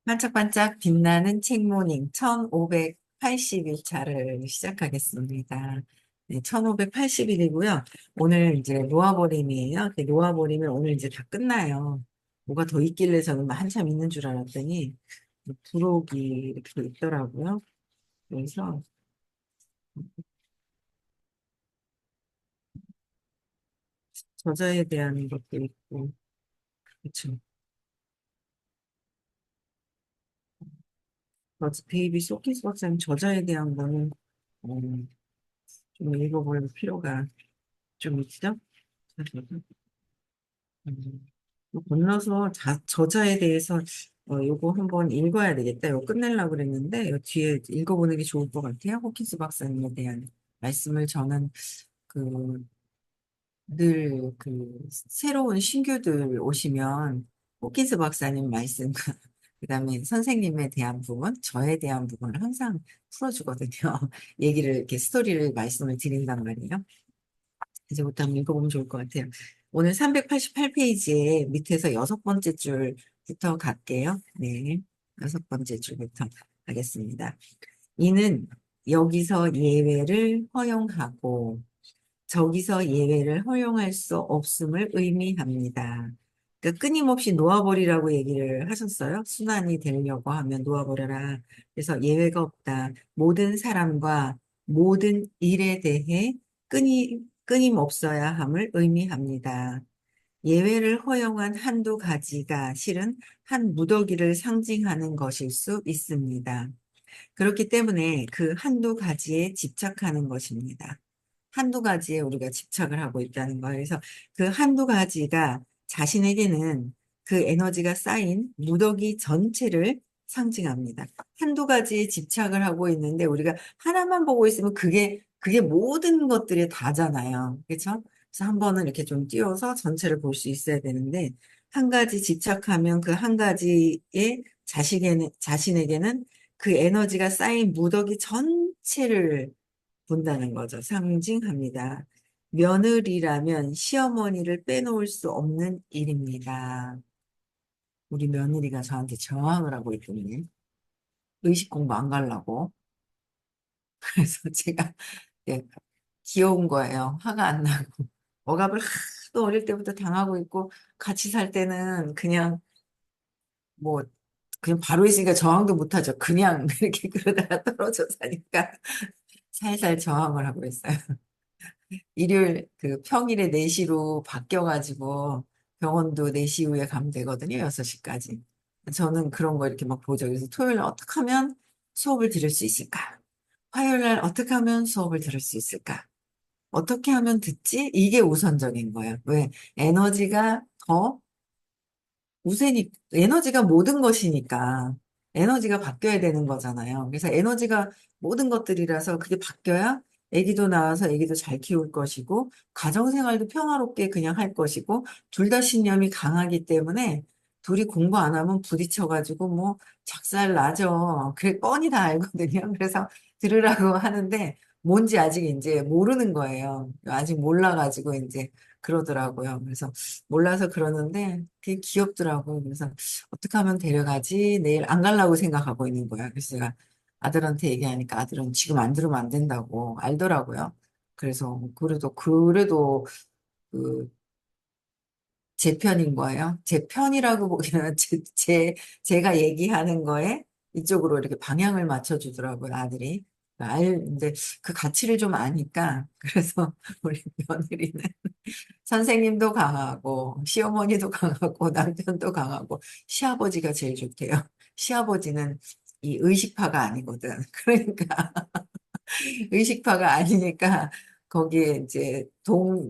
반짝반짝 빛나는 책모닝 1580일차를 시작하겠습니다. 네, 1580일이고요. 오늘 이제 놓아버림이에요. 놓아버리면 오늘 이제 다 끝나요. 뭐가 더 있길래 저는 한참 있는 줄 알았더니 부록이 이렇게 있더라고요. 그래서 저자에 대한 것도 있고, 그렇죠. 데이비 소키스 박사님 저자에 대한 거는 어, 좀 읽어볼 필요가 좀 있죠. 또 건너서 저자에 대해서 요거 한번 읽어야 되겠다. 이거 끝내려고 그랬는데 요 뒤에 읽어보는 게 좋을 것 같아요. 호키스 박사님에 대한 말씀을 저는 그 늘 그 새로운 신규들 오시면 호키스 박사님 말씀 그다음에 선생님에 대한 부분, 저에 대한 부분을 항상 풀어주거든요. 얘기를 이렇게 스토리를 말씀을 드린단 말이에요. 이제부터 한번 읽어보면 좋을 것 같아요. 오늘 388페이지에 밑에서 여섯 번째 줄부터 갈게요. 네. 여섯 번째 줄부터 가겠습니다. 이는 여기서 예외를 허용하고 저기서 예외를 허용할 수 없음을 의미합니다. 그러니까 끊임없이 놓아버리라고 얘기를 하셨어요. 순환이 되려고 하면 놓아버려라. 그래서 예외가 없다. 모든 사람과 모든 일에 대해 끊임없어야 함을 의미합니다. 예외를 허용한 한두 가지가 실은 한 무더기를 상징하는 것일 수 있습니다. 그렇기 때문에 그 한두 가지에 집착하는 것입니다. 한두 가지에 우리가 집착을 하고 있다는 거예요. 그래서 그 한두 가지가 자신에게는 그 에너지가 쌓인 무더기 전체를 상징합니다. 한두 가지에 집착을 하고 있는데 우리가 하나만 보고 있으면 그게 모든 것들이 다잖아요. 그렇죠? 그래서 한 번은 이렇게 좀 띄워서 전체를 볼 수 있어야 되는데 한 가지 집착하면 그 한 가지에 자신에게는 그 에너지가 쌓인 무더기 전체를 본다는 거죠. 상징합니다. 며느리라면 시어머니를 빼놓을 수 없는 일입니다. 우리 며느리가 저한테 저항을 하고 있거든요. 의식 공부 안 가려고. 그래서 제가 예, 귀여운 거예요. 화가 안 나고. 억압을 하도 어릴 때부터 당하고 있고 같이 살 때는 뭐 그냥 바로 있으니까 저항도 못하죠. 그냥 이렇게 그러다가 떨어져 사니까 살살 저항을 하고 있어요. 일요일 그 평일에 4시로 바뀌어가지고 병원도 4시 이후에 가면 되거든요. 6시까지. 저는 그런 거 이렇게 막 보죠. 그래서 토요일 날 어떻게 하면 수업을 들을 수 있을까? 화요일 날 어떻게 하면 수업을 들을 수 있을까? 어떻게 하면 듣지? 이게 우선적인 거예요. 왜? 에너지가 더 에너지가 모든 것이니까 에너지가 바뀌어야 되는 거잖아요. 그래서 에너지가 모든 것들이라서 그게 바뀌어야 아기도 낳아서 아기도 잘 키울 것이고 가정생활도 평화롭게 그냥 할 것이고 둘 다 신념이 강하기 때문에 둘이 공부 안 하면 부딪혀가지고 뭐 작살 나죠. 그래 뻔히 다 알거든요. 그래서 들으라고 하는데 뭔지 아직 이제 모르는 거예요. 아직 몰라가지고 이제 그러더라고요. 그래서 몰라서 그러는데 되게 귀엽더라고요. 그래서 어떻게 하면 데려가지? 내일 안 가려고 생각하고 있는 거야. 그래서 제가 아들한테 얘기하니까 아들은 지금 안 들으면 안 된다고 알더라고요. 그래서 그래도 그 제 편인 거예요. 제 편이라고 보기에는 제가 얘기하는 거에 이쪽으로 이렇게 방향을 맞춰주더라고요, 아들이. 근데 그 가치를 좀 아니까, 그래서 우리 며느리는 선생님도 강하고, 시어머니도 강하고, 남편도 강하고, 시아버지가 제일 좋대요. 시아버지는 이 의식파가 아니거든. 그러니까 의식파가 아니니까 거기에 이제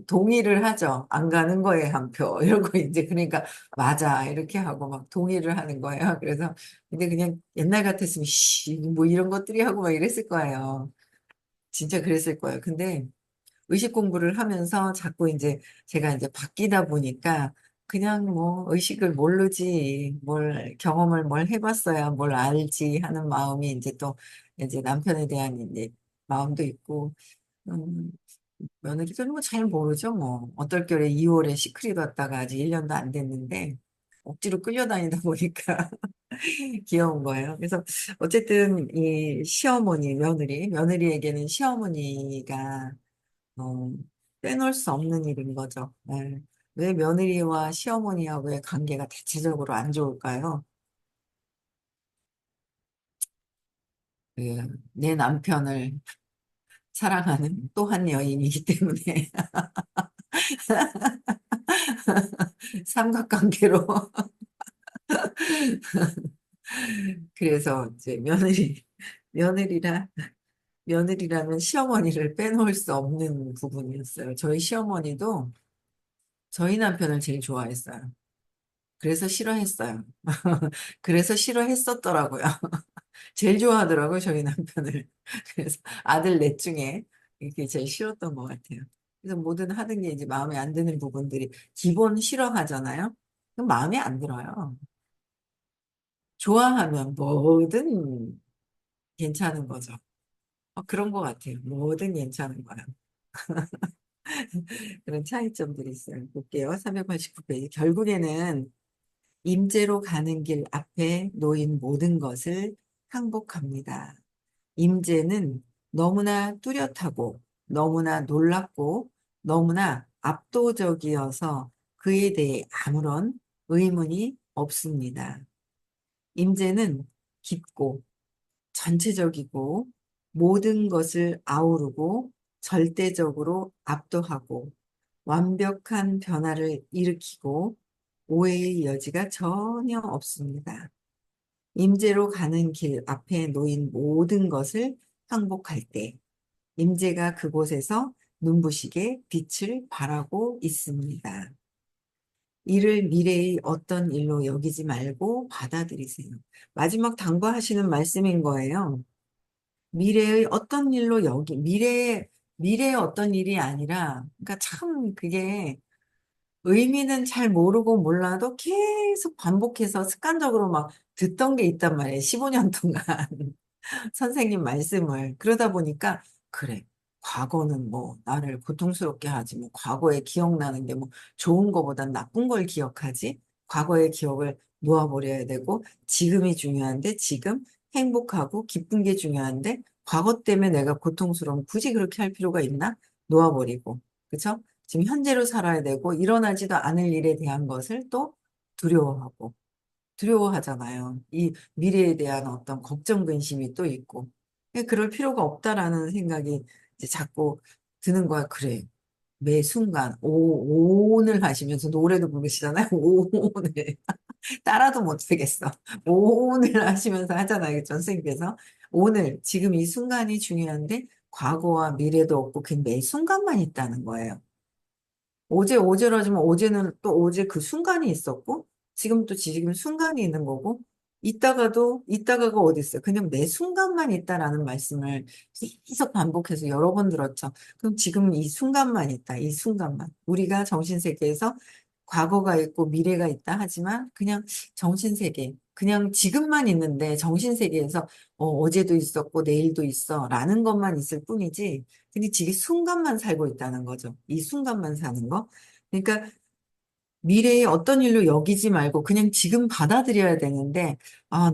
동의를 하죠. 안 가는 거에 한 표. 이러고 이제 그러니까 맞아. 이렇게 하고 막 동의를 하는 거예요. 그래서 근데 그냥 옛날 같았으면 뭐 이런 것들이 하고 막 이랬을 거예요. 진짜 그랬을 거예요. 근데 의식 공부를 하면서 자꾸 이제 제가 이제 바뀌다 보니까 그냥 뭐 의식을 모르지 경험을 뭘 해봤어야 뭘 알지 하는 마음이 이제 또 이제 남편에 대한 이제 마음도 있고 음, 며느리들은 뭐 잘 모르죠 뭐 어떨 결에 2월에 시크릿 왔다가 아직 1년도 안 됐는데 억지로 끌려다니다 보니까 귀여운 거예요. 그래서 어쨌든 이 시어머니, 며느리에게는 시어머니가 어, 빼놓을 수 없는 일인 거죠. 네. 왜 며느리와 시어머니하고의 관계가 대체적으로 안 좋을까요? 내 남편을 사랑하는 또 한 여인이기 때문에 삼각관계로 그래서 이제 며느리라 며느리라면 시어머니를 빼놓을 수 없는 부분이었어요. 저희 시어머니도 저희 남편을 제일 좋아했어요. 그래서 싫어했어요. 그래서 싫어했었더라고요. 제일 좋아하더라고요, 저희 남편을. 그래서 아들 넷 중에 이게 제일 싫었던 것 같아요. 그래서 뭐든 하는 게 이제 마음에 안 드는 부분들이 기본 싫어하잖아요. 그럼 마음에 안 들어요. 좋아하면 뭐든 괜찮은 거죠. 그런 것 같아요. 뭐든 괜찮은 거야. 그런 차이점들이 있어요. 볼게요. 389페이지. 결국에는 임재로 가는 길 앞에 놓인 모든 것을 항복합니다. 임재는 너무나 뚜렷하고 너무나 놀랍고 너무나 압도적이어서 그에 대해 아무런 의문이 없습니다. 임재는 깊고 전체적이고 모든 것을 아우르고 절대적으로 압도하고 완벽한 변화를 일으키고 오해의 여지가 전혀 없습니다. 임재로 가는 길 앞에 놓인 모든 것을 항복할 때 임재가 그곳에서 눈부시게 빛을 발하고 있습니다. 이를 미래의 어떤 일로 여기지 말고 받아들이세요. 마지막 당부하시는 말씀인 거예요. 미래의 어떤 일로 미래의 어떤 일이 아니라, 그러니까 참 그게 의미는 잘 모르고 몰라도 계속 반복해서 습관적으로 막 듣던 게 있단 말이에요. 15년 동안. 선생님 말씀을. 그러다 보니까, 그래. 과거는 뭐, 나를 고통스럽게 하지. 뭐, 과거에 기억나는 게 뭐, 좋은 거보단 나쁜 걸 기억하지. 과거의 기억을 놓아버려야 되고, 지금이 중요한데, 지금 행복하고 기쁜 게 중요한데, 과거 때문에 내가 고통스러움 굳이 그렇게 할 필요가 있나? 놓아버리고. 그쵸? 지금 현재로 살아야 되고, 일어나지도 않을 일에 대한 것을 또 두려워하고. 두려워하잖아요. 이 미래에 대한 어떤 걱정, 근심이 또 있고. 그럴 필요가 없다라는 생각이 이제 자꾸 드는 거야. 그래. 매 순간, 오늘 하시면서 노래도 부르시잖아요. 오늘. 따라도 못 되겠어. 오늘 하시면서 하잖아요. 그죠? 선생님께서. 오늘, 지금 이 순간이 중요한데, 과거와 미래도 없고, 그 매 순간만 있다는 거예요. 어제라지만 어제는 또 어제 그 순간이 있었고, 지금 또 지금 순간이 있는 거고, 이따가가 어디 있어요? 그냥 매 순간만 있다라는 말씀을 계속 반복해서 여러 번 들었죠. 그럼 지금 이 순간만 있다, 이 순간만. 우리가 정신세계에서 과거가 있고 미래가 있다 하지만 그냥 정신세계, 그냥 지금만 있는데 정신세계에서 어제도 있었고 내일도 있어 라는 것만 있을 뿐이지, 근데 지금 순간만 살고 있다는 거죠. 이 순간만 사는 거. 그러니까 미래의 어떤 일로 여기지 말고 그냥 지금 받아들여야 되는데,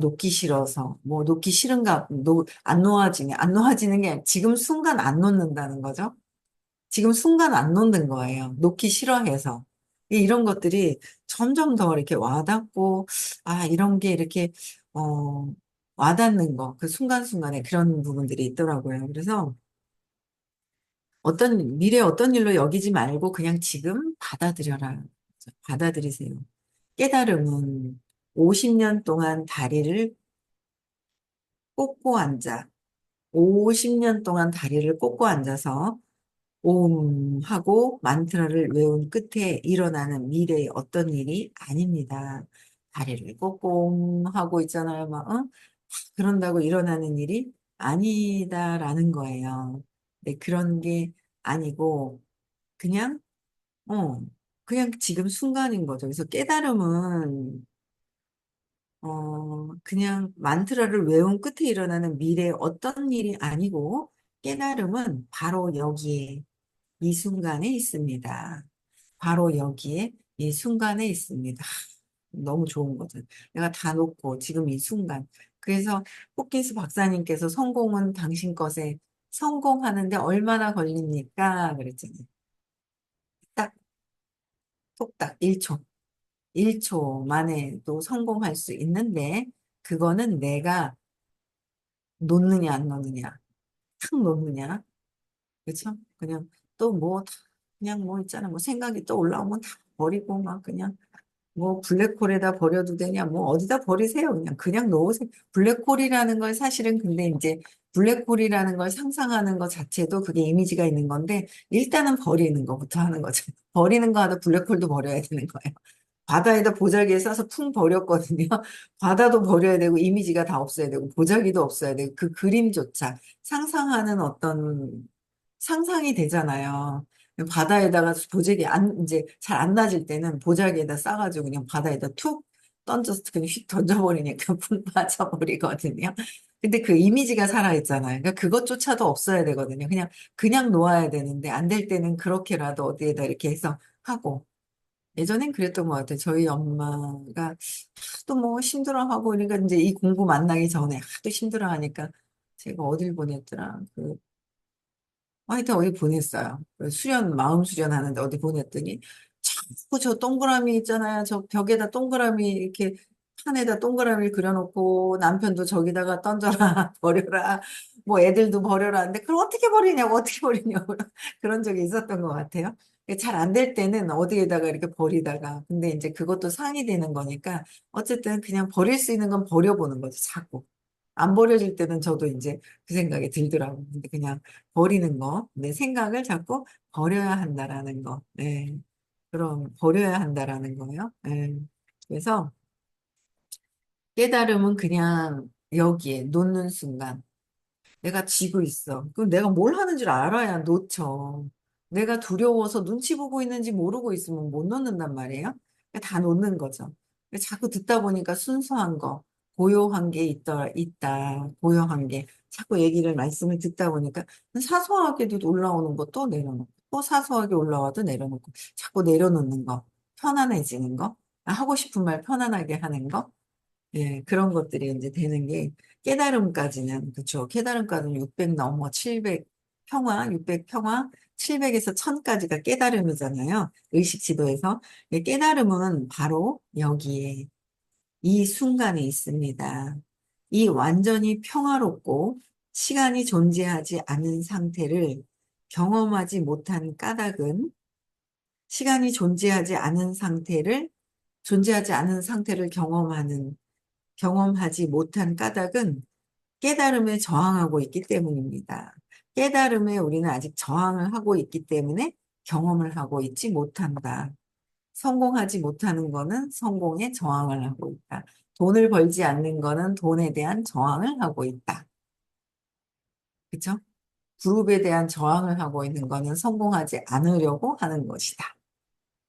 놓기 싫어서, 뭐, 놓기 싫은가, 안 놓아지는 게 아니라 지금 순간 안 놓는다는 거죠. 지금 순간 안 놓는 거예요. 놓기 싫어해서. 이런 것들이 점점 더 이렇게 와닿고, 이런 게 이렇게, 어, 와닿는 거, 그 순간순간에 그런 부분들이 있더라고요. 그래서 미래 어떤 일로 여기지 말고 그냥 지금 받아들여라. 받아들이세요. 깨달음은 50년 동안 다리를 꽂고 앉아, 50년 동안 다리를 꽂고 앉아서 옴 하고 만트라를 외운 끝에 일어나는 미래의 어떤 일이 아닙니다. 다리를 꽂고 옴 하고 있잖아요. 막, 그런다고 일어나는 일이 아니다라는 거예요. 네, 그런 게 아니고, 그냥, 어, 그냥 지금 순간인 거죠. 그래서 깨달음은 그냥 만트라를 외운 끝에 일어나는 미래의 어떤 일이 아니고, 깨달음은 바로 여기에, 이 순간에 있습니다. 바로 여기에, 이 순간에 있습니다. 너무 좋은 거죠. 내가 다 놓고 지금 이 순간. 그래서 호킨스 박사님께서 성공은 당신 것에 성공하는데 얼마나 걸립니까? 그랬잖아요. 딱, 톡딱 1초. 1초 만에 또 성공할 수 있는데, 그거는 내가 놓느냐, 안 놓느냐, 탁 놓느냐. 그쵸? 그냥 또 뭐, 그냥 뭐 있잖아. 뭐 생각이 또 올라오면 다 버리고 막 그냥 뭐 블랙홀에다 버려도 되냐, 뭐 어디다 버리세요. 그냥 놓으세요. 블랙홀이라는 걸 사실은 근데 이제 블랙홀이라는 걸 상상하는 것 자체도 그게 이미지가 있는 건데 일단은 버리는 것부터 하는 거죠. 버리는 거 하다 블랙홀도 버려야 되는 거예요. 바다에다 보자기에 싸서 풍 버렸거든요. 바다도 버려야 되고 이미지가 다 없어야 되고 보자기도 없어야 되고 그 그림조차 상상하는 어떤 상상이 되잖아요. 바다에다가 보자기 이제 잘 안 낮을 때는 보자기에다 싸가지고 그냥 바다에다 툭 던져서 그냥 휙 던져버리니까 풍 빠져버리거든요. 근데 그 이미지가 살아있잖아요. 그러니까 그것조차도 없어야 되거든요. 그냥 놓아야 되는데 안 될 때는 그렇게라도 어디에다 이렇게 해서 하고. 예전엔 그랬던 것 같아요. 저희 엄마가 하도 뭐 힘들어하고 그러니까 이제 이 공부 만나기 전에 하도 힘들어하니까 제가 어딜 보냈더라. 하여튼 어디 보냈어요. 그 마음 수련하는데 어디 보냈더니 자꾸 저 동그라미 있잖아요. 저 벽에다 동그라미 이렇게 판에다 동그라미를 그려놓고 남편도 저기다가 던져라, 버려라, 뭐 애들도 버려라. 근데 그걸 어떻게 버리냐고, 어떻게 버리냐고 그런 적이 있었던 것 같아요. 잘 안 될 때는 어디에다가 이렇게 버리다가 근데 이제 그것도 상이 되는 거니까 어쨌든 그냥 버릴 수 있는 건 버려보는 거죠. 자꾸. 안 버려질 때는 저도 이제 그 생각이 들더라고요. 근데 그냥 버리는 거, 내 생각을 자꾸 버려야 한다라는 거. 네. 그럼 버려야 한다라는 거예요. 네. 그래서 깨달음은 그냥 여기에 놓는 순간 내가 쥐고 있어. 그럼 내가 뭘 하는 줄 알아야 놓쳐. 내가 두려워서 눈치 보고 있는지 모르고 있으면 못 놓는단 말이에요. 그러니까 다 놓는 거죠. 자꾸 듣다 보니까 순수한 거, 고요한 게 있다. 고요한 게. 자꾸 말씀을 듣다 보니까 사소하게도 올라오는 거 또 내려놓고, 또 사소하게 올라와도 내려놓고, 자꾸 내려놓는 거, 편안해지는 거, 하고 싶은 말 편안하게 하는 거, 예, 그런 것들이 이제 되는 게 깨달음까지는 그렇죠. 깨달음까지는 600 넘어 700 평화, 600 평화, 700에서 1000까지가 깨달음이잖아요. 의식 지도에서. 깨달음은 바로 여기에 이 순간에 있습니다. 이 완전히 평화롭고 시간이 존재하지 않은 상태를 경험하지 못한 까닭은 시간이 존재하지 않은 상태를 경험하지 못한 까닭은 깨달음에 저항하고 있기 때문입니다. 깨달음에 우리는 아직 저항을 하고 있기 때문에 경험을 하고 있지 못한다. 성공하지 못하는 거는 성공에 저항을 하고 있다. 돈을 벌지 않는 거는 돈에 대한 저항을 하고 있다. 그렇죠? 그룹에 대한 저항을 하고 있는 거는 성공하지 않으려고 하는 것이다.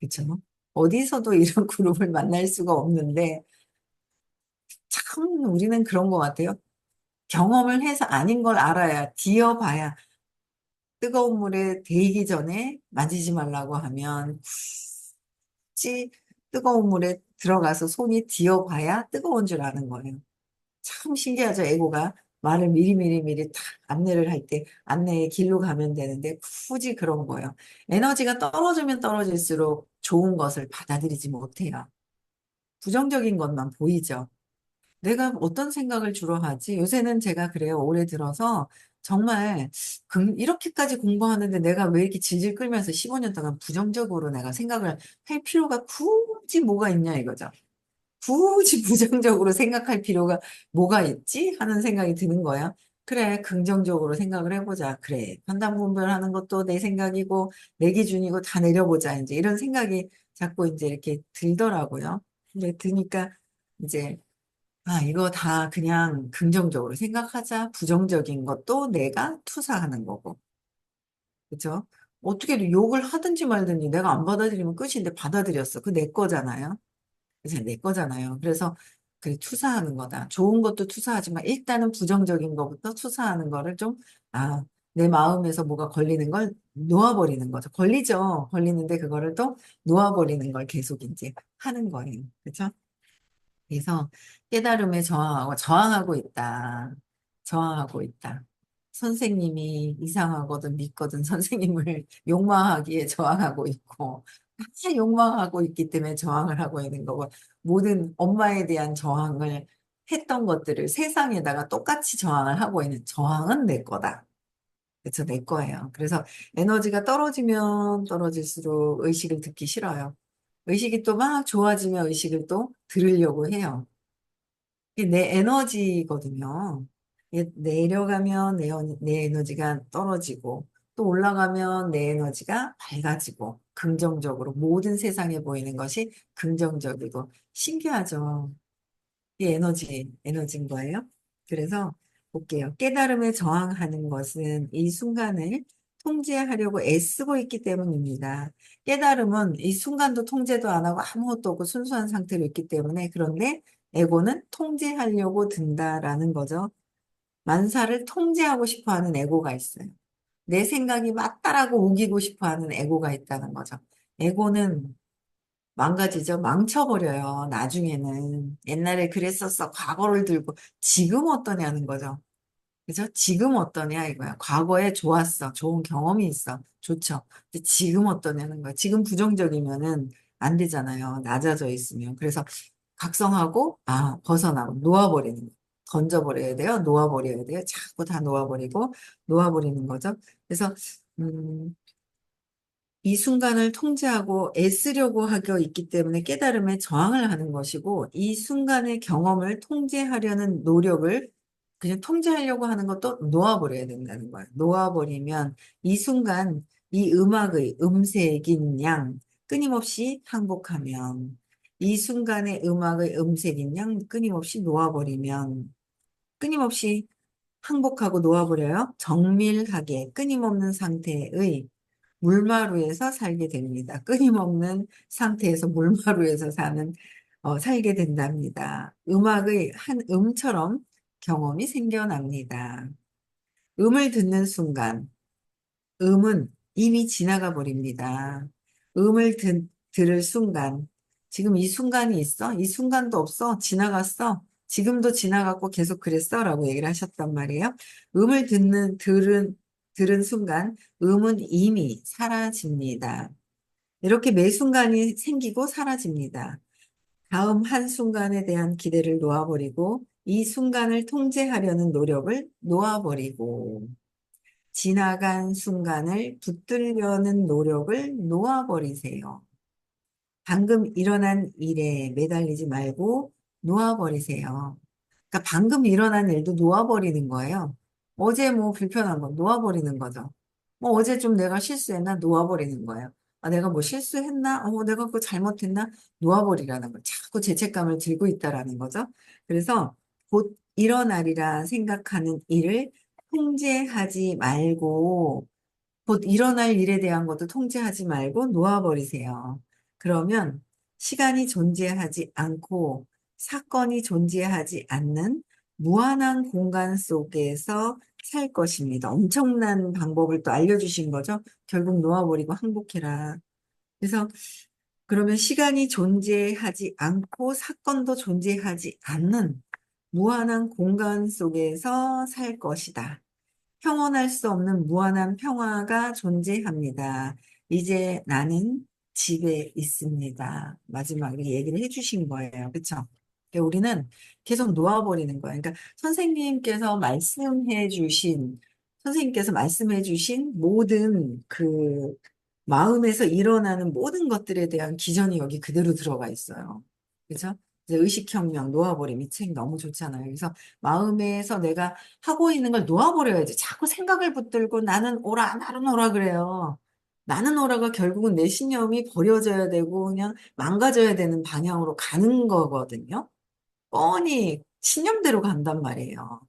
그렇죠? 어디서도 이런 그룹을 만날 수가 없는데 참 우리는 그런 것 같아요. 경험을 해서 아닌 걸 알아야, 뒤어봐야, 뜨거운 물에 데이기 전에 만지지 말라고 하면, 굳이 뜨거운 물에 들어가서 손이 뒤어봐야 뜨거운 줄 아는 거예요. 참 신기하죠, 에고가. 말을 미리 딱 안내를 할 때, 안내의 길로 가면 되는데, 굳이 그런 거예요. 에너지가 떨어지면 떨어질수록 좋은 것을 받아들이지 못해요. 부정적인 것만 보이죠. 내가 어떤 생각을 주로 하지? 요새는 제가 그래요. 올해 들어서 정말 이렇게까지 공부하는데 내가 왜 이렇게 질질 끌면서 15년 동안 부정적으로 내가 생각을 할 필요가 굳이 뭐가 있냐 이거죠. 굳이 부정적으로 생각할 필요가 뭐가 있지? 하는 생각이 드는 거야. 그래, 긍정적으로 생각을 해보자. 그래, 판단 분별하는 것도 내 생각이고 내 기준이고 다 내려보자. 이제 이런 생각이 자꾸 이제 이렇게 들더라고요. 근데 드니까 이제 이거 다 그냥 긍정적으로 생각하자. 부정적인 것도 내가 투사하는 거고. 그죠? 어떻게 욕을 하든지 말든지 내가 안 받아들이면 끝인데 받아들였어. 그 내 거잖아요. 그래서 내 거잖아요. 그래서 그래, 투사하는 거다. 좋은 것도 투사하지만 일단은 부정적인 것부터 투사하는 거를 내 마음에서 뭐가 걸리는 걸 놓아버리는 거죠. 걸리죠. 걸리는데 그거를 또 놓아버리는 걸 계속 이제 하는 거예요. 그죠? 그래서 깨달음에 저항하고 있다. 저항하고 있다. 선생님이 이상하거든 믿거든 선생님을 욕망하기에 저항하고 있고 다 욕망하고 있기 때문에 저항을 하고 있는 거고 모든 엄마에 대한 저항을 했던 것들을 세상에다가 똑같이 저항을 하고 있는 저항은 내 거다. 그쵸, 내 거예요. 그래서 에너지가 떨어지면 떨어질수록 의식을 듣기 싫어요. 의식이 또 막 좋아지면 의식을 또 들으려고 해요. 이게 내 에너지거든요. 이게 내려가면 내 에너지가 떨어지고 또 올라가면 내 에너지가 밝아지고 긍정적으로 모든 세상에 보이는 것이 긍정적이고 신기하죠. 이 에너지인 거예요. 그래서 볼게요. 깨달음에 저항하는 것은 이 순간을 통제하려고 애쓰고 있기 때문입니다. 깨달음은 이 순간도 통제도 안 하고 아무것도 없고 순수한 상태로 있기 때문에 그런데 에고는 통제하려고 든다라는 거죠. 만사를 통제하고 싶어 하는 에고가 있어요. 내 생각이 맞다라고 우기고 싶어 하는 에고가 있다는 거죠. 에고는 망가지죠. 망쳐버려요. 나중에는. 옛날에 그랬었어. 과거를 들고 지금 어떠냐는 거죠. 그죠? 지금 어떠냐 이거야. 과거에 좋았어. 좋은 경험이 있어. 좋죠. 근데 지금 어떠냐는 거야. 지금 부정적이면은 안 되잖아요. 낮아져 있으면. 그래서 각성하고 벗어나고 놓아버리는 거. 던져버려야 돼요. 놓아버려야 돼요. 자꾸 다 놓아버리고 놓아버리는 거죠. 그래서 음, 이 순간을 통제하고 애쓰려고 하고 있기 때문에 깨달음에 저항을 하는 것이고, 이 순간의 경험을 통제하려는 노력을 그냥 통제하려고 하는 것도 놓아버려야 된다는 거예요. 놓아버리면 이 순간 이 음악의 음색인 양 끊임없이 항복하면, 이 순간의 음악의 음색인 양 끊임없이 놓아버리면, 끊임없이 항복하고 놓아버려요. 정밀하게 끊임없는 상태의 물마루에서 살게 됩니다. 끊임없는 상태에서 물마루에서 살게 된답니다. 음악의 한 음처럼 경험이 생겨납니다. 음을 듣는 순간, 음은 이미 지나가 버립니다. 들을 순간, 지금 이 순간이 있어? 이 순간도 없어? 지나갔어? 지금도 지나갔고 계속 그랬어? 라고 얘기를 하셨단 말이에요. 들은 순간, 음은 이미 사라집니다. 이렇게 매 순간이 생기고 사라집니다. 다음 한순간에 대한 기대를 놓아버리고, 이 순간을 통제하려는 노력을 놓아버리고, 지나간 순간을 붙들려는 노력을 놓아버리세요. 방금 일어난 일에 매달리지 말고 놓아버리세요. 그러니까 방금 일어난 일도 놓아버리는 거예요. 어제 뭐 불편한 거 놓아버리는 거죠. 뭐 어제 좀 내가 실수했나 놓아버리는 거예요. 내가 뭐 실수했나? 내가 그거 잘못했나? 놓아버리라는 거. 자꾸 죄책감을 들고 있다라는 거죠. 그래서 곧 일어나리라 생각하는 일을 통제하지 말고 곧 일어날 일에 대한 것도 통제하지 말고 놓아버리세요. 그러면 시간이 존재하지 않고 사건이 존재하지 않는 무한한 공간 속에서 살 것입니다. 엄청난 방법을 또 알려주신 거죠. 결국 놓아버리고 항복해라. 그래서 그러면 시간이 존재하지 않고 사건도 존재하지 않는 무한한 공간 속에서 살 것이다. 평온할 수 없는 무한한 평화가 존재합니다. 이제 나는 집에 있습니다. 마지막에 얘기를 해주신 거예요. 그쵸? 그러니까 우리는 계속 놓아버리는 거예요. 그러니까 선생님께서 말씀해 주신 모든 마음에서 일어나는 모든 것들에 대한 기전이 여기 그대로 들어가 있어요. 그죠? 이제 의식혁명, 놓아버림, 이 책 너무 좋잖아요. 그래서 마음에서 내가 하고 있는 걸 놓아버려야지. 자꾸 생각을 붙들고 나는 오라 그래요. 나는 오라가 결국은 내 신념이 버려져야 되고 그냥 망가져야 되는 방향으로 가는 거거든요. 뻔히 신념대로 간단 말이에요.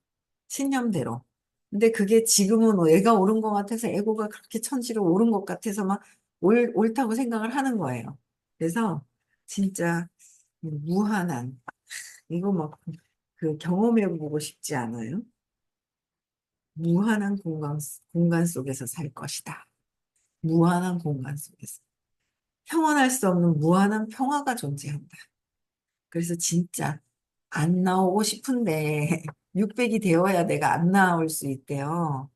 신념대로. 근데 그게 지금은 애가 옳은 것 같아서 에고가 그렇게 천지로 옳은 것 같아서 막 옳다고 생각을 하는 거예요. 그래서 진짜 무한한, 이거 막 그 경험해 보고 싶지 않아요? 무한한 공간 속에서 살 것이다. 무한한 공간 속에서. 평온할 수 없는 무한한 평화가 존재한다. 그래서 진짜 안 나오고 싶은데 600이 되어야 내가 안 나올 수 있대요.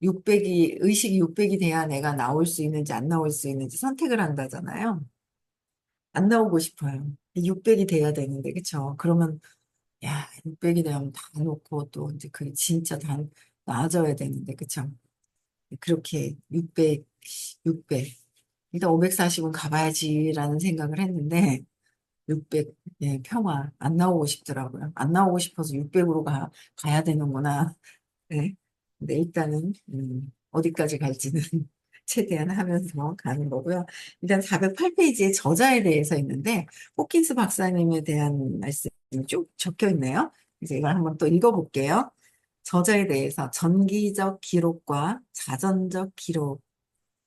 600이 의식이 600이 돼야 내가 나올 수 있는지 안 나올 수 있는지 선택을 한다잖아요. 안 나오고 싶어요. 600이 돼야 되는데 그쵸? 그러면 야 600이 되면 다 놓고 또 이제 그게 진짜 다 나아져야 되는데 그쵸? 그렇게 600 일단 540은 가봐야지라는 생각을 했는데 600, 예, 평화 안 나오고 싶더라고요. 안 나오고 싶어서 600으로 가야 되는구나. 네. 근데 일단은 어디까지 갈지는 최대한 하면서 가는 거고요. 일단 408페이지에 저자에 대해서 있는데 호킨스 박사님에 대한 말씀이 쭉 적혀 있네요. 이제 이걸 한번 또 읽어볼게요. 저자에 대해서 전기적 기록과 자전적 기록.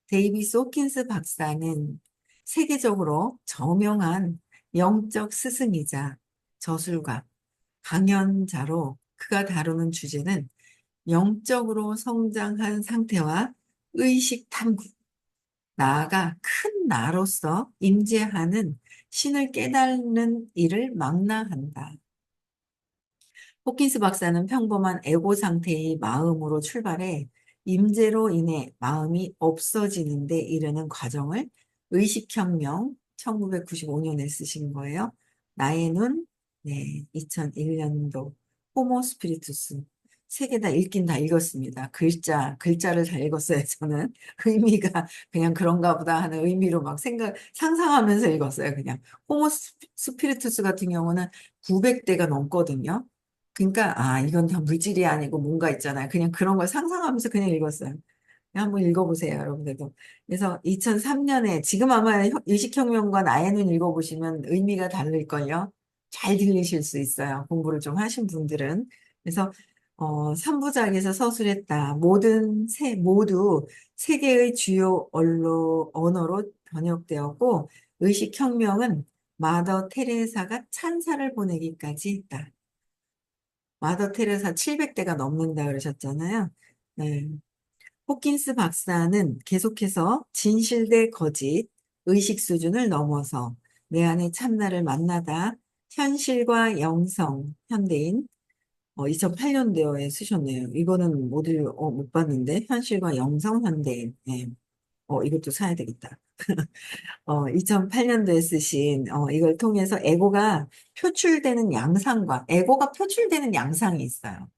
데이비스 호킨스 박사는 세계적으로 저명한 영적 스승이자 저술가, 강연자로 그가 다루는 주제는 영적으로 성장한 상태와 의식 탐구, 나아가 큰 나로서 임재하는 신을 깨닫는 일을 망라한다. 호킨스 박사는 평범한 에고 상태의 마음으로 출발해 임재로 인해 마음이 없어지는 데 이르는 과정을 의식혁명 1995년에 쓰신 거예요. 나의 눈, 네, 2001년도 호모 스피리투스 세 개 다 읽긴 다 읽었습니다. 글자를 다 읽었어요. 저는 의미가 그냥 그런가 보다 하는 의미로 막 상상하면서 읽었어요. 그냥 호모 스피리투스 같은 경우는 900대가 넘거든요. 그러니까 이건 다 물질이 아니고 뭔가 있잖아요. 그냥 그런 걸 상상하면서 그냥 읽었어요. 그냥 한번 읽어보세요, 여러분들도. 그래서 2003년에 지금 아마 의식혁명과 나의 눈 읽어보시면 의미가 다를걸요. 잘 들리실 수 있어요. 공부를 좀 하신 분들은. 그래서 3부작에서 서술했다. 모두 세계의 주요 언어로 번역되었고 의식혁명은 마더 테레사가 찬사를 보내기까지 했다. 마더 테레사 700대가 넘는다 그러셨잖아요. 네. 호킨스 박사는 계속해서 진실 대 거짓, 의식 수준을 넘어서 내 안의 참나를 만나다 현실과 영성, 현대인, 2008년도에 쓰셨네요. 이거는 못 봤는데, 현실과 영성, 현대인. 네. 이것도 사야 되겠다. 2008년도에 쓰신 이걸 통해서 에고가 표출되는 양상이 있어요.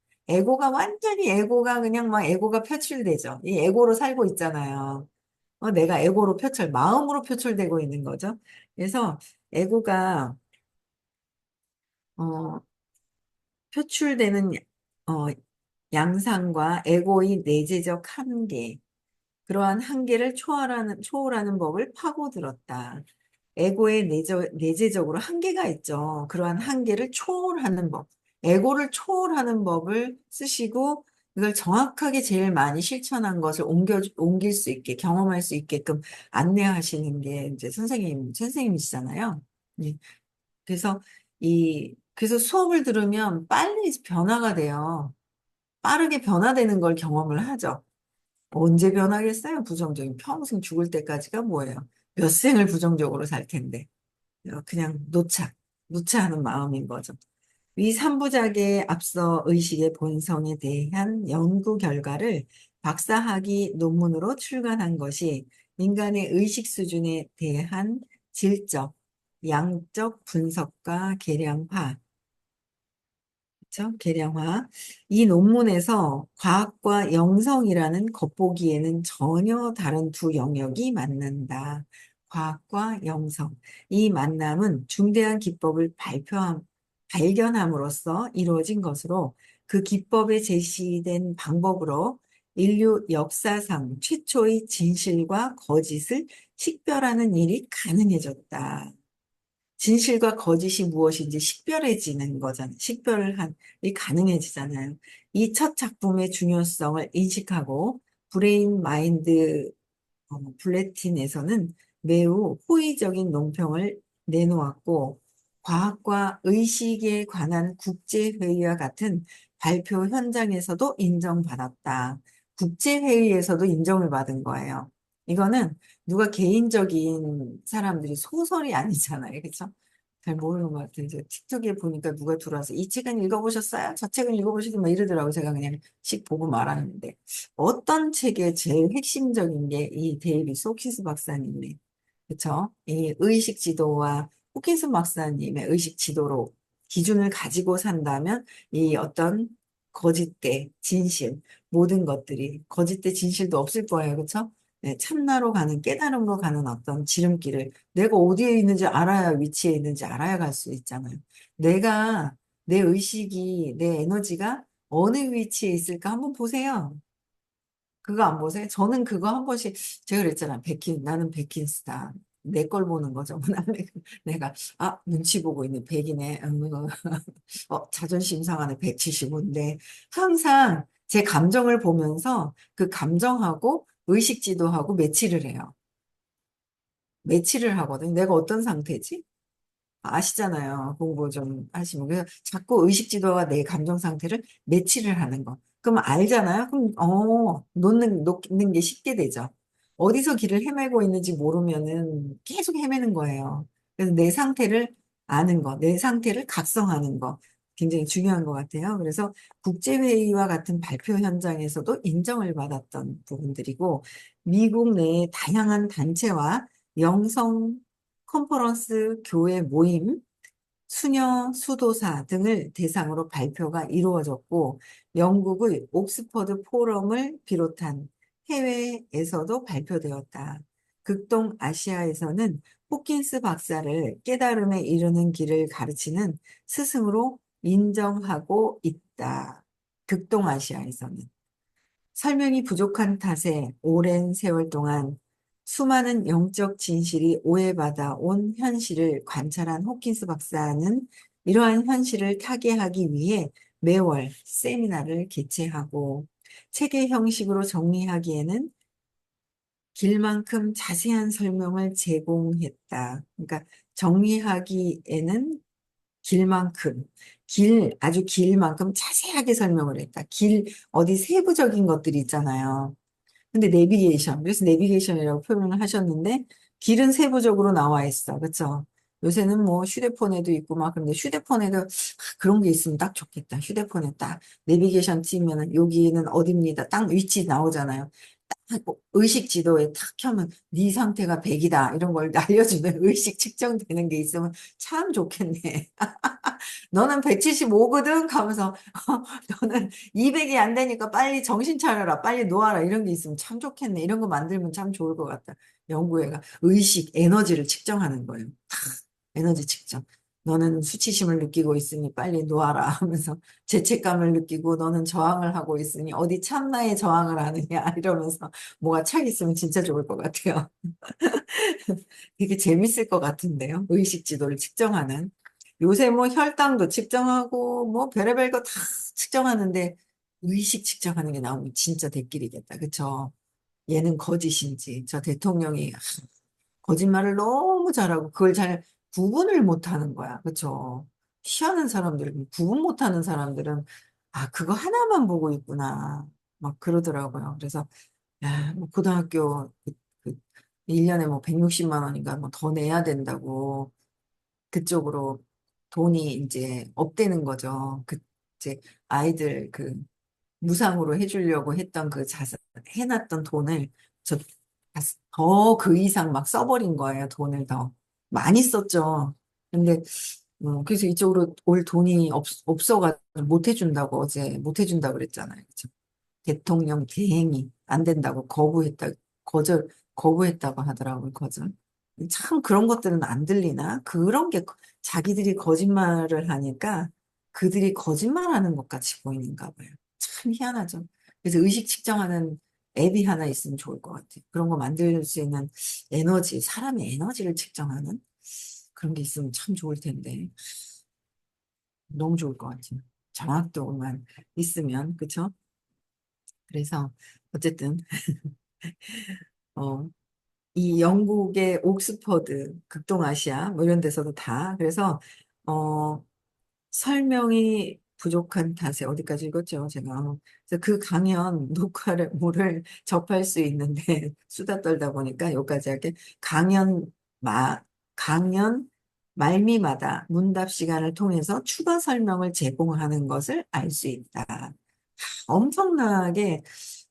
완전히 에고가 그냥 막 에고가 표출되죠. 이 에고로 살고 있잖아요. 내가 마음으로 표출되고 있는 거죠. 그래서 에고가 어, 표출되는 어, 양상과 에고의 내재적 한계, 그러한 한계를 초월하는 법을 파고들었다. 에고의 내재적으로 한계가 있죠. 그러한 한계를 초월하는 법. 에고를 초월하는 법을 쓰시고, 그걸 정확하게 제일 많이 실천한 것을 옮길 수 있게, 경험할 수 있게끔 안내하시는 게 이제 선생님이시잖아요. 네. 그래서 그래서 수업을 들으면 빨리 변화가 돼요. 빠르게 변화되는 걸 경험을 하죠. 언제 변하겠어요? 부정적인. 평생 죽을 때까지가 뭐예요? 몇 생을 부정적으로 살 텐데. 그냥 누차하는 마음인 거죠. 이 3부작에 앞서 의식의 본성에 대한 연구 결과를 박사학위 논문으로 출간한 것이 인간의 의식 수준에 대한 질적, 양적 분석과 계량화, 그렇죠? 계량화. 이 논문에서 과학과 영성이라는 겉보기에는 전혀 다른 두 영역이 만난다. 과학과 영성. 이 만남은 중대한 기법을 발견함으로써 이루어진 것으로 그 기법에 제시된 방법으로 인류 역사상 최초의 진실과 거짓을 식별하는 일이 가능해졌다. 진실과 거짓이 무엇인지 식별해지는 거잖아요. 이 가능해지잖아요. 이 첫 작품의 중요성을 인식하고 브레인 마인드 블래틴에서는 매우 호의적인 논평을 내놓았고 과학과 의식에 관한 국제회의와 같은 발표 현장에서도 인정받았다. 국제회의에서도 인정을 받은 거예요. 이거는 누가 개인적인 사람들이 소설이 아니잖아요. 그렇죠? 잘 모르는 것 같아요. 이제 틱톡에 보니까 누가 들어와서 이 책은 읽어보셨어요? 저 책은 읽어보셨어요? 막 이러더라고. 제가 그냥 씩 보고 말하는데. 어떤 책의 제일 핵심적인 게 이 데이비스 호킨스 박사님의, 그쵸? 이 의식 지도와 호킨스 박사님의 의식 지도로 기준을 가지고 산다면 이 어떤 거짓대, 진실, 모든 것들이 거짓대, 진실도 없을 거예요. 그쵸? 네, 참나로 가는, 깨달음으로 가는 어떤 지름길을 내가 어디에 있는지 알아야 위치에 있는지 알아야 갈 수 있잖아요. 내가 내 의식이 내 에너지가 어느 위치에 있을까 한번 보세요. 그거 안 보세요? 저는 그거 한 번씩 제가 그랬잖아. 나는 백킨스다. 내 걸 보는 거죠. 나는 내가 눈치 보고 있는 백이네. 자존심 상하네 175인데 항상 제 감정을 보면서 그 감정하고 의식 지도하고 매치를 해요. 매치를 하거든요. 내가 어떤 상태지? 아시잖아요. 공부 좀 하시면. 그래서 자꾸 의식 지도와 내 감정 상태를 매치를 하는 거. 그럼 알잖아요. 그럼, 놓는 게 쉽게 되죠. 어디서 길을 헤매고 있는지 모르면은 계속 헤매는 거예요. 그래서 내 상태를 아는 거, 내 상태를 각성하는 거. 굉장히 중요한 것 같아요. 그래서 국제회의와 같은 발표 현장에서도 인정을 받았던 부분들이고, 미국 내의 다양한 단체와 영성 컨퍼런스, 교회 모임, 수녀, 수도사 등을 대상으로 발표가 이루어졌고, 영국의 옥스퍼드 포럼을 비롯한 해외에서도 발표되었다. 극동 아시아에서는 호킨스 박사를 깨달음에 이르는 길을 가르치는 스승으로 인정하고 있다. 극동 아시아에서는. 설명이 부족한 탓에 오랜 세월 동안 수많은 영적 진실이 오해받아 온 현실을 관찰한 호킨스 박사는 이러한 현실을 타개하기 위해 매월 세미나를 개최하고 책의 형식으로 정리하기에는 길만큼 자세한 설명을 제공했다. 그러니까 정리하기에는 길만큼, 아주 길만큼 자세하게 설명을 했다. 어디 세부적인 것들이 있잖아요. 근데 내비게이션, 그래서 내비게이션이라고 표현을 하셨는데, 길은 세부적으로 나와 있어. 그쵸? 요새는 뭐 휴대폰에도 있고 막, 근데 휴대폰에도 그런 게 있으면 딱 좋겠다. 휴대폰에 딱 내비게이션 치면은 여기는 어딥니다. 딱 위치 나오잖아요. 의식 지도에 탁 켜면 네 상태가 100이다. 이런 걸 알려주는 의식 측정되는 게 있으면 참 좋겠네. 너는 175거든? 하면서 너는 200이 안 되니까 빨리 정신 차려라. 빨리 놓아라. 이런 게 있으면 참 좋겠네. 이런 거 만들면 참 좋을 것 같다. 연구회가 의식, 에너지를 측정하는 거예요. 에너지 측정. 너는 수치심을 느끼고 있으니 빨리 놓아라 하면서 죄책감을 느끼고 너는 저항을 하고 있으니 어디 참나에 저항을 하느냐 이러면서 뭐가 착 있으면 진짜 좋을 것 같아요. 되게 재밌을 것 같은데요. 의식 지도를 측정하는. 요새 뭐 혈당도 측정하고 뭐 별의별 거 다 측정하는데 의식 측정하는 게 나오면 진짜 대길이겠다. 그쵸? 얘는 거짓인지 저 대통령이 거짓말을 너무 잘하고 그걸 잘 구분을 못하는 거야. 그쵸? 희한한 사람들, 구분 못하는 사람들은 그거 하나만 보고 있구나. 막 그러더라고요. 그래서 야, 뭐 고등학교 그 1년에 뭐 160만 원인가 뭐 더 내야 된다고 그쪽으로 돈이 이제 없대는 거죠. 이제 아이들 무상으로 해주려고 했던 해놨던 돈을 저 더 그 이상 막 써버린 거예요. 돈을 더 많이 썼죠. 근데 그래서 이쪽으로 올 돈이 없어가지고 못 해준다고 어제 못 해준다고 그랬잖아요. 그죠? 대통령 대행이 안 된다고 거부했다고 하더라고요. 거절. 참 그런 것들은 안 들리나? 그런 게 자기들이 거짓말을 하니까 그들이 거짓말하는 것 같이 보이는가 봐요. 참 희한하죠. 그래서 의식 측정하는 앱이 하나 있으면 좋을 것 같아요. 그런 거 만들 수 있는 사람의 에너지를 측정하는 그런 게 있으면 참 좋을 텐데. 너무 좋을 것 같아요. 정확도만 있으면, 그쵸? 그래서 어쨌든 어, 이 영국의 옥스퍼드, 극동아시아 뭐 이런 데서도 다 그래서 어, 설명이 부족한 탓에 어디까지 읽었죠, 제가. 그래서 그 강연 녹화를 물을 접할 수 있는데 수다 떨다 보니까 여기까지 할게. 강연 마 강연 말미마다 문답 시간을 통해서 추가 설명을 제공하는 것을 알 수 있다. 엄청나게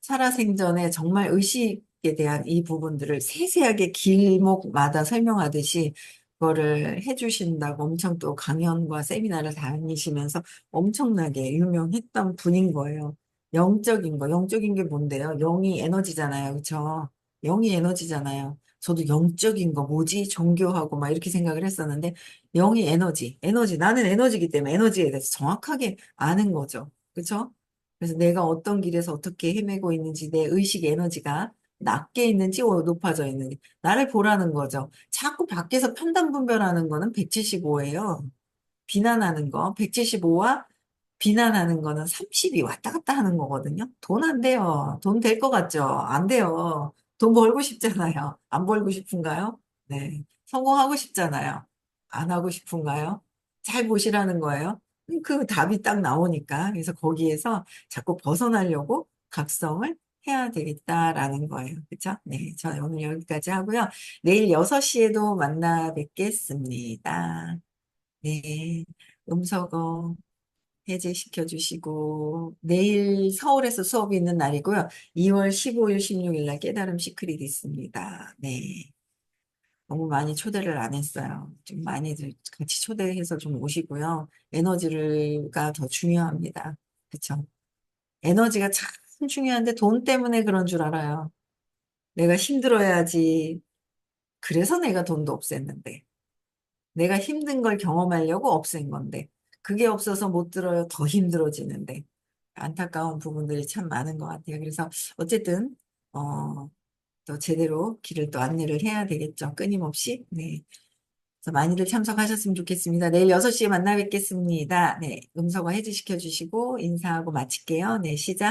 살아생전에 정말 의식에 대한 이 부분들을 세세하게 길목마다 설명하듯이 그거를 해주신다고 엄청 또 강연과 세미나를 다니시면서 엄청나게 유명했던 분인 거예요. 영적인 거, 영적인 게 뭔데요? 영이 에너지잖아요. 그쵸? 영이 에너지잖아요. 저도 영적인 거 뭐지? 종교하고 막 이렇게 생각을 했었는데 영이 에너지. 나는 에너지이기 때문에 에너지에 대해서 정확하게 아는 거죠. 그쵸? 그래서 내가 어떤 길에서 어떻게 헤매고 있는지, 내 의식 에너지가 낮게 있는지 높아져 있는지, 나를 보라는 거죠. 자꾸 밖에서 판단 분별하는 거는 175예요. 비난하는 거, 175와 비난하는 거는 30이 왔다 갔다 하는 거거든요. 돈 안 돼요. 돈 될 것 같죠? 안 돼요. 돈 벌고 싶잖아요. 안 벌고 싶은가요? 네. 성공하고 싶잖아요. 안 하고 싶은가요? 잘 보시라는 거예요. 그 답이 딱 나오니까. 그래서 거기에서 자꾸 벗어나려고 각성을 해야 되겠다라는 거예요. 그쵸? 네. 저 오늘 여기까지 하고요. 내일 6시에도 만나 뵙겠습니다. 네. 음성어 해제시켜 주시고, 내일 서울에서 수업이 있는 날이고요. 2월 15일, 16일 날 깨달음 시크릿 있습니다. 네. 너무 많이 초대를 안 했어요. 좀 많이들 같이 초대해서 좀 오시고요. 에너지가 더 중요합니다. 그쵸? 에너지가 참 중요한데 돈 때문에 그런 줄 알아요. 내가 힘들어야지. 그래서 내가 돈도 없앴는데. 내가 힘든 걸 경험하려고 없앤 건데. 그게 없어서 못 들어요. 더 힘들어지는데. 안타까운 부분들이 참 많은 것 같아요. 그래서 어쨌든, 또 제대로 길을 또 안내를 해야 되겠죠. 끊임없이. 네. 그래서 많이들 참석하셨으면 좋겠습니다. 내일 6시에 만나 뵙겠습니다. 네. 음성화 해제시켜 주시고 인사하고 마칠게요. 네. 시작.